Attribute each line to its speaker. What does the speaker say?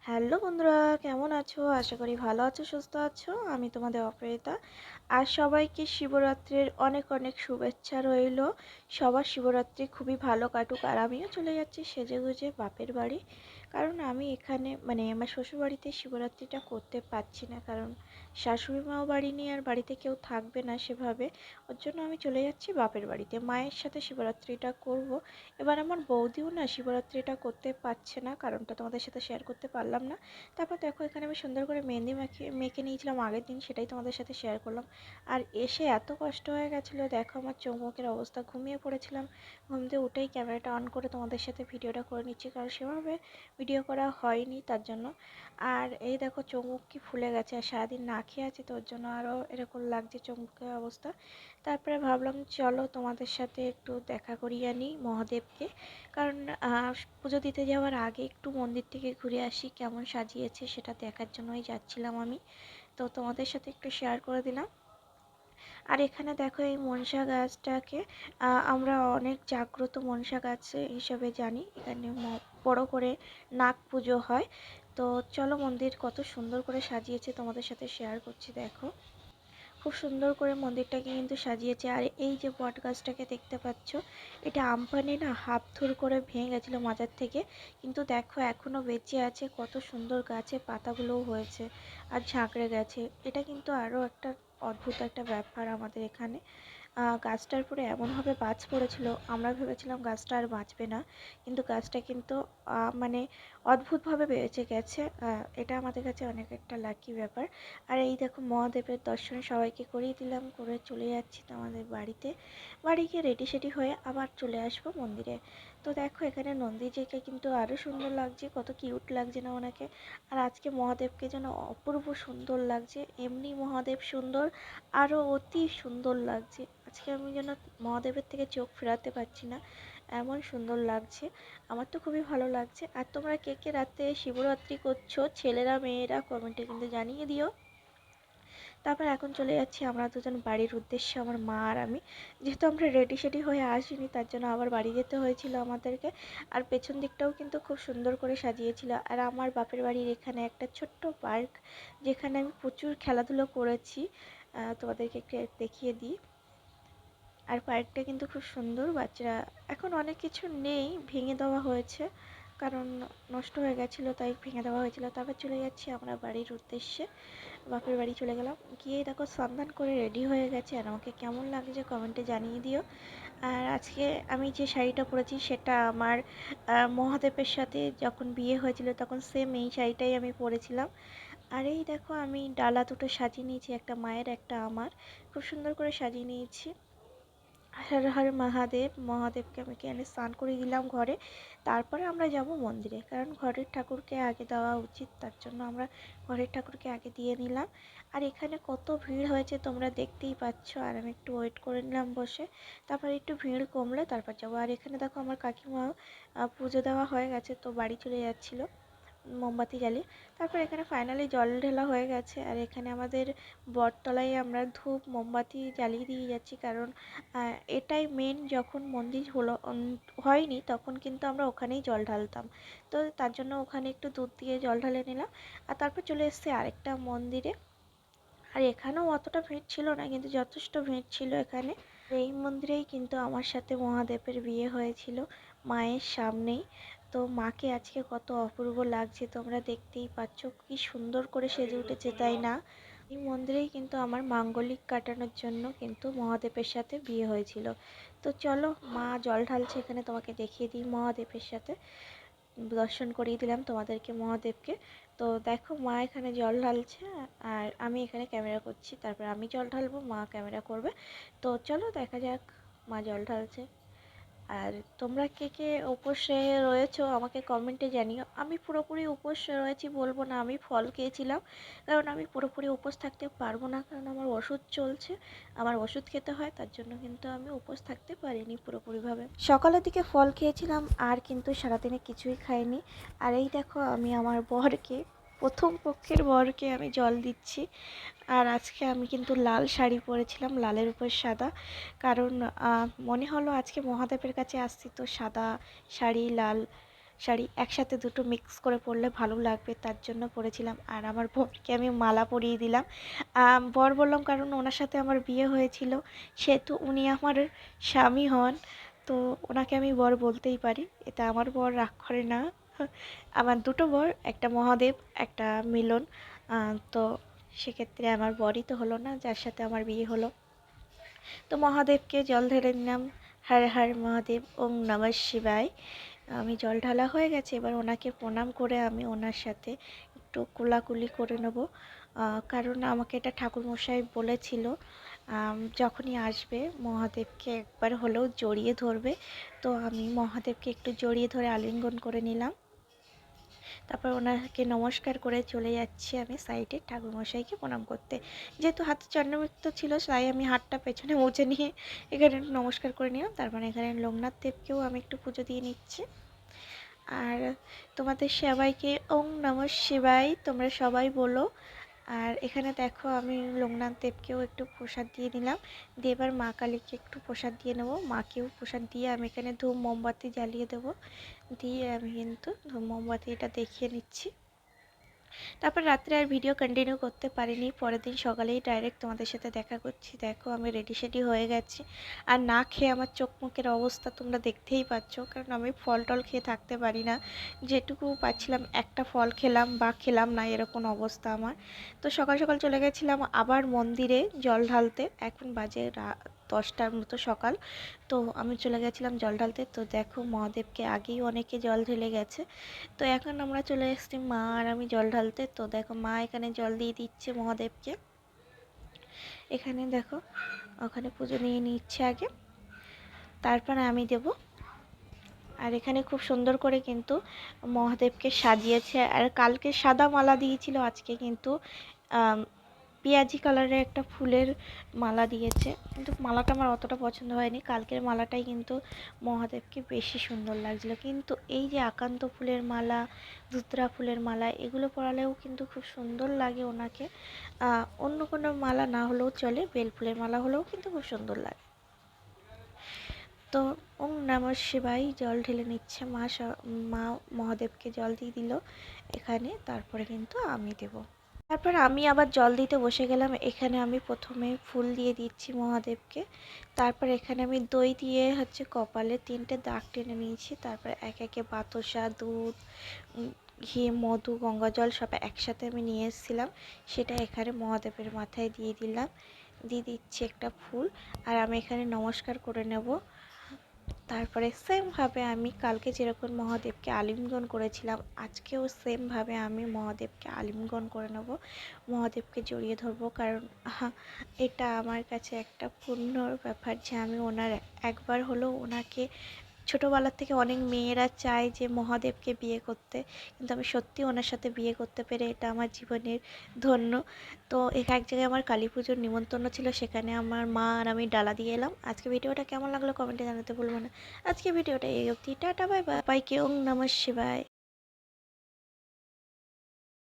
Speaker 1: Hello বন্ধুরা, কেমন আছো? আশা করি ভালো আছো, সুস্থ আছো। আমি তোমাদের অপরাজিতা। আর সবাইকে শিবরাত্রির অনেক অনেক শুভেচ্ছা রইল। সবার শিবরাত্রি খুবই ভালো কাটুক। আর আমিও চলে যাচ্ছি সেজেগুজে বাপের বাড়ি। কারণ আমি এখানে আমার শ্বশুরবাড়িতে শিবরাত্রিটা করতে পারছি না, কারণ শাশুড়ি মাও বাড়ি নেই আর বাড়িতে কেউ থাকবে না সেভাবে। ওর জন্য আমি চলে যাচ্ছি বাপের বাড়িতে, মায়ের সাথে শিবরাত্রিটা করব। এবার আমার বৌদিও না শিবরাত্রিটা করতে পারছে না, কারণটা তোমাদের সাথে শেয়ার করতে পারলাম না। তারপর দেখো এখানে আমি সুন্দর করে মেহেন্দি মেখে নিয়েছিলাম আগের দিন, সেটাই তোমাদের সাথে শেয়ার করলাম। আর এসে এত কষ্ট হয়ে গেছিলো, দেখো আমার চোখ মুখের অবস্থা, ঘুমিয়ে পড়েছিলাম। ঘুম থেকে উঠেই ক্যামেরাটা অন করে তোমাদের সাথে ভিডিওটা করে নিচ্ছি, কারণ সেভাবে ভিডিও করা হয়নি তার জন্য। আর এই দেখো চোখ মুখ কি ফুলে গেছে, আর সারাদিন না খেয়ে আছি তো ওর জন্য আরও এরকম লাগছে চোখ মুখের অবস্থা। তারপরে ভাবলাম চলো তোমাদের সাথে একটু দেখা করিয়ে আনি মহাদেবকে, কারণ পুজো দিতে যাওয়ার আগে একটু মন্দির থেকে ঘুরে আসি, কেমন সাজিয়েছে সেটা দেখার জন্যই যাচ্ছিলাম আমি। তো তোমাদের সাথে একটু শেয়ার করে দিলাম। আর এখানে দেখো এই মনসা গাছটাকে আমরা অনেক জাগ্রত মনসা গাছ হিসাবে জানি। এখানে বড় করে নাগ পুজো হয়। তো চলো মন্দির কত সুন্দর করে সাজিয়েছে তোমাদের সাথে শেয়ার করছি। দেখো খুব সুন্দর করে মন্দিরটাকে কিন্তু সাজিয়েছে। আর এই যে বট গাছটাকে দেখতে পাচ্ছ, এটা আমফানে না হাফ করে ভেঙে গেছিলো মাজার থেকে, কিন্তু দেখো এখনো বেঁচে আছে। কত সুন্দর গাছে পাতাগুলোও হয়েছে আর ঝাঁকড়ে গেছে। এটা কিন্তু আরও একটা অদ্ভুত একটা ব্যাপার আমাদের এখানে। গাছটার উপরে এমনভাবে বাজ পড়েছিল, আমরা ভেবেছিলাম গাছটা আর বাঁচবে না, কিন্তু গাছটা কিন্তু মানে অদ্ভুতভাবে বেঁচে গেছে। এটা আমাদের কাছে অনেক একটা লাকি ব্যাপার। আর এই দেখো মহাদেবের দর্শন সবাইকে করিয়ে দিলাম, করে চলে যাচ্ছি তো আমাদের বাড়িতে। বাড়ি গিয়ে রেডি সেডি হয়ে আবার চলে আসবো মন্দিরে। তো দেখো এখানে নন্দীজিকে কিন্তু আরও সুন্দর লাগছে, কত কিউট লাগছে না ওনাকে। আর আজকে মহাদেবকে যেন অপূর্ব সুন্দর লাগছে, এমনি মহাদেব সুন্দর, আরও অতি সুন্দর লাগছে। আজকে আমি যেন মহাদেবের থেকে চোখ ফেরাতে পারছি না, এমন সুন্দর লাগছে। আমার তো খুবই ভালো লাগছে। আর তোমরা কে কে রাতে শিবরাত্রি করছো, ছেলেরা মেয়েরা, কমেন্টে কিন্তু জানিয়ে দিও। তারপর এখন চলে যাচ্ছি আমরা দুজন বাড়ির উদ্দেশ্যে, আমার মা আর আমি। যেহেতু আমরা রেডি সেডি হয়ে আসিনি, তার জন্য আবার বাড়ি যেতে হয়েছিল আমাদেরকে। আর পেছন দিকটাও কিন্তু খুব সুন্দর করে সাজিয়েছিল। আর আমার বাপের বাড়ির এখানে একটা ছোট্ট পার্ক, যেখানে আমি প্রচুর খেলাধুলো করেছি, তোমাদেরকে একটু দেখিয়ে দিই। আর পার্কটা কিন্তু খুব সুন্দর। বাচ্চারা এখন অনেক কিছু নেই, ভেঙে দেওয়া হয়েছে, কারণ নষ্ট হয়ে গেছিলো তাই ভেঙে দেওয়া হয়েছিল। তারপর চলে যাচ্ছি আমরা বাড়ির উদ্দেশ্যে, বাপের বাড়ি চলে গেলাম। গিয়ে দেখো স্নান করে রেডি হয়ে গেছে, আর আমাকে কেমন লাগছে কমেন্টে জানিয়ে দিও। আর আজকে আমি যে শাড়িটা পরেছি সেটা আমার মহাদেবের সাথে যখন বিয়ে হয়েছিল তখন সেম এই শাড়িটাই আমি পরেছিলাম। আর এই দেখো আমি ডালা দুটো সাজিয়ে নিয়েছি, একটা মায়ের একটা আমার, খুব সুন্দর করে সাজিয়ে নিয়েছি। হর হর মহাদেব, মহাদেবকে আমি এনে স্নান করিয়ে দিলাম ঘরে। তারপরে আমরা যাব মন্দিরে, কারণ ঘরের ঠাকুরকে আগে দেওয়া উচিত, তার জন্য আমরা ঘরের ঠাকুরকে আগে দিয়ে নিলাম। আর এখানে কত ভিড় হয়েছে তোমরা দেখতেই পাচ্ছ, আর আমি একটু ওয়েট করে নিলাম বসে। তারপর একটু ভিড় কমলে তারপর যাবো। আর এখানে দেখো আমার কাকিমাও পুজো দেওয়া হয়ে গেছে, তো বাড়ি চলে যাচ্ছিলো মোমবাতি জ্বালিয়ে। তারপর এখানে ফাইনালি জল ঢালা হয়ে গেছে। আর এখানে আমাদের বটতলায় আমরা ধূপ মোমবাতি জ্বালিয়ে দিয়ে যাচ্ছি, কারণ এটাই মেন। যখন মন্দির হলো হয়নি তখন কিন্তু আমরা ওখানেই জল ঢালতাম, তো তার জন্য ওখানে একটু দুধ দিয়ে জল ঢালে নিলাম। আর তারপর চলে এসেছি আরেকটা মন্দিরে। আর এখানেও অতটা ভিড় ছিল না, কিন্তু যথেষ্ট ভিড় ছিল এখানে। এই মন্দিরেই কিন্তু আমার সাথে মহাদেবের বিয়ে হয়েছিল, মায়ের সামনেই। তো মাকে আজকে কত অপূর্ব লাগছে তোমরা দেখতেই পাচ্ছ, কি সুন্দর করে সেজে উঠেছে তাই না। এই মন্দিরেই কিন্তু আমার মাঙ্গলিক কাটানোর জন্য কিন্তু মহাদেবের সাথে বিয়ে হয়েছিল। তো চলো মা জল ঢালছে এখানে, তোমাকে দেখিয়ে দিই মহাদেবের সাথে দর্শন করিয়ে দিলাম তোমাদেরকে মহাদেবকে। তো দেখো মা এখানে জল ঢালছে, আর আমি এখানে ক্যামেরা করছি। তারপর আমি জল ঢালবো, মা ক্যামেরা করবে। তো চলো দেখা যাক মা জল ঢালছে। আর তোমরা কে কে উপোসে রয়েছো আমাকে কমেন্টে জানিও। আমি পুরোপুরি উপোস রয়েছি বলবো না, আমি ফল খেয়েছিলাম, কারণ আমি পুরোপুরি উপোস থাকতে পারবো না, কারণ আমার ওষুধ চলছে, আমার ওষুধ খেতে হয়, তার জন্য কিন্তু আমি উপোস থাকতে পারিনি পুরোপুরিভাবে। সকালের দিকে ফল খেয়েছিলাম, আর কিন্তু সারাদিনে কিছুই খাইনি। আর এই দেখো আমি আমার বরকে, প্রথম পক্ষের বরকে আমি জল দিচ্ছি। আর আজকে আমি কিন্তু লাল শাড়ি পরেছিলাম, লালের উপর সাদা, কারণ মনে হলো আজকে মহাদেবের কাছে আসছি, তো সাদা শাড়ি লাল শাড়ি একসাথে দুটো মিক্স করে পরলে ভালো লাগবে, তার জন্য পরেছিলাম। আর আমার বরকে আমি মালা পরিয়ে দিলাম। বর বললাম কারণ ওনার সাথে আমার বিয়ে হয়েছিল, সেহেতু উনি আমার স্বামী হন, তো ওনাকে আমি বর বলতেই পারি। এটা আমার বর রাগ করে না। আমার দুটো বর, একটা মহাদেব একটা মিলন। তো সেক্ষেত্রে আমার বরই তো হলো না, যার সাথে আমার বিয়ে হলো। তো মহাদেবকে জল ঢেলে নিলাম। হর হর মহাদেব, ওম নমঃ শিবায়। আমি জল ঢালা হয়ে গেছে, এবার ওনাকে প্রণাম করে আমি ওনার সাথে একটু কোলাকুলি করে নেব। কারণ আমাকে এটা ঠাকুরমশাই বলেছিল যখনই আসবে মহাদেবকে একবার হলেও জড়িয়ে ধরবে। তো আমি মহাদেবকে একটু জড়িয়ে ধরে আলিঙ্গন করে নিলাম। তারপর ওনাকে নমস্কার করে চলে যাচ্ছি আমি সাইডে ঠাকুরমশাইকে প্রণাম করতে। যেহেতু হাতে চন্দ্রমিত্র ছিল, তাই আমি হাতটা পেছনে মুছে নিয়ে এখানে নমস্কার করে নিলাম। তারপরে এখানে লোকনাথ দেবকেও আমি একটু পুজো দিয়ে নিচ্ছি। আর তোমাদের সবাইকে ওম নমঃ শিবায় তোমরা সবাই বলো। আর এখানে দেখো আমি লোকনাথ দেবকেও একটু প্রসাদ দিয়ে নিলাম, দিয়ে এবার মা কালীকে একটু প্রসাদ দিয়ে নেবো। মাকেও প্রসাদ দিয়ে আমি এখানে ধূপ মোমবাতি জ্বালিয়ে দেবো। দিয়ে আমি কিন্তু ধূপ মোমবাতিটা দেখিয়ে নিচ্ছি। তারপর রাত্রে আর ভিডিও কন্টিনিউ করতে পারিনি, পরের দিন সকালেই ডাইরেক্ট তোমাদের সাথে দেখা করছি। দেখো আমি রেডি সেডি হয়ে গেছি, আর না খেয়ে আমার চোখ মুখের অবস্থা তোমরা দেখতেই পাচ্ছ, কারণ আমি ফল টল খেয়ে থাকতে পারি না। যেটুকু পাচ্ছিলাম একটা ফল খেলাম বা খেলাম না, এরকম অবস্থা আমার। তো সকাল সকাল চলে গেছিলাম আবার মন্দিরে জল ঢালতে। এখন বাজে 10টার মতো সকাল। তো আমি চলে গেছিলাম জল ঢালতে। তো দেখো মহাদেবকে আগেই অনেকে জল ঢেলে গেছে। তো এখন আমরা চলে এসেছি মা আর আমি জল ঢালতে। তো দেখো মা এখানে জল দিয়ে দিচ্ছে মহাদেবকে। এখানে দেখো ওখানে পুজো নিয়ে নিচ্ছে আগে, তারপরে আমি দেব। আর এখানে খুব সুন্দর করে কিন্তু মহাদেবকে সাজিয়েছে। আর কালকে সাদা মালা দিয়েছিল, আজকে কিন্তু পেঁয়াজি কালারের একটা ফুলের মালা দিয়েছে, কিন্তু মালাটা আমার অতটা পছন্দ হয়নি। কালকের মালাটাই কিন্তু মহাদেবকে বেশি সুন্দর লাগছিল। কিন্তু এই যে আকান্ত ফুলের মালা, ধুতরা ফুলের মালা, এগুলো পরালেও কিন্তু খুব সুন্দর লাগে ওনাকে। অন্য কোনো মালা না হলেও চলে, বেল ফুলের মালা হলেও কিন্তু খুব সুন্দর লাগে। তো ওম নমঃ শিবায় জল ঢেলে নিচ্ছে মা। মা মহাদেবকে জল দিয়ে দিল এখানে, তারপরে কিন্তু আমি দেব। তারপর আমি আবার জল দিতে বসে গেলাম। এখানে আমি প্রথমে ফুল দিয়ে দিচ্ছি মহাদেবকে। তারপর এখানে আমি দই দিয়ে কপালে 3টে দাগ টেনে নিয়েছি। তারপর এক একে বাতাসা, দুধ, ঘি, মধু, গঙ্গা জল সব একসাথে আমি নিয়ে এসেছিলাম, সেটা এখানে মহাদেবের মাথায় দিয়ে দিলাম। দিয়ে দিচ্ছি একটা ফুল। আর আমি এখানে নমস্কার করে নেব। তারপরে সেমভাবে আমি কালকে যেরকম মহাদেবকে আলিঙ্গন করেছিলাম, আজকেও সেমভাবে আমি মহাদেবকে আলিঙ্গন করে নেব, মহাদেবকে জড়িয়ে ধরবো। কারণ এটা আমার কাছে একটা পুণ্যর ব্যাপার যে আমি ওনার একবার হলেও ওনাকে, ছোটোবেলার থেকে অনেক মেয়েরা চায় যে মহাদেবকে বিয়ে করতে, কিন্তু আমি সত্যি ওনার সাথে বিয়ে করতে পেরে এটা আমার জীবনের ধন্য। তো এক জায়গায় আমার কালী পুজোর নিমন্ত্রণ ছিল, সেখানে আমার মা আর আমি ডালা দিয়ে এলাম। আজকে ভিডিওটা কেমন লাগলো কমেন্টে জানাতে ভুলবো না। আজকে ভিডিওটা এই অবধি, টাটা বাই বাই। ওম নমঃ শিবায়।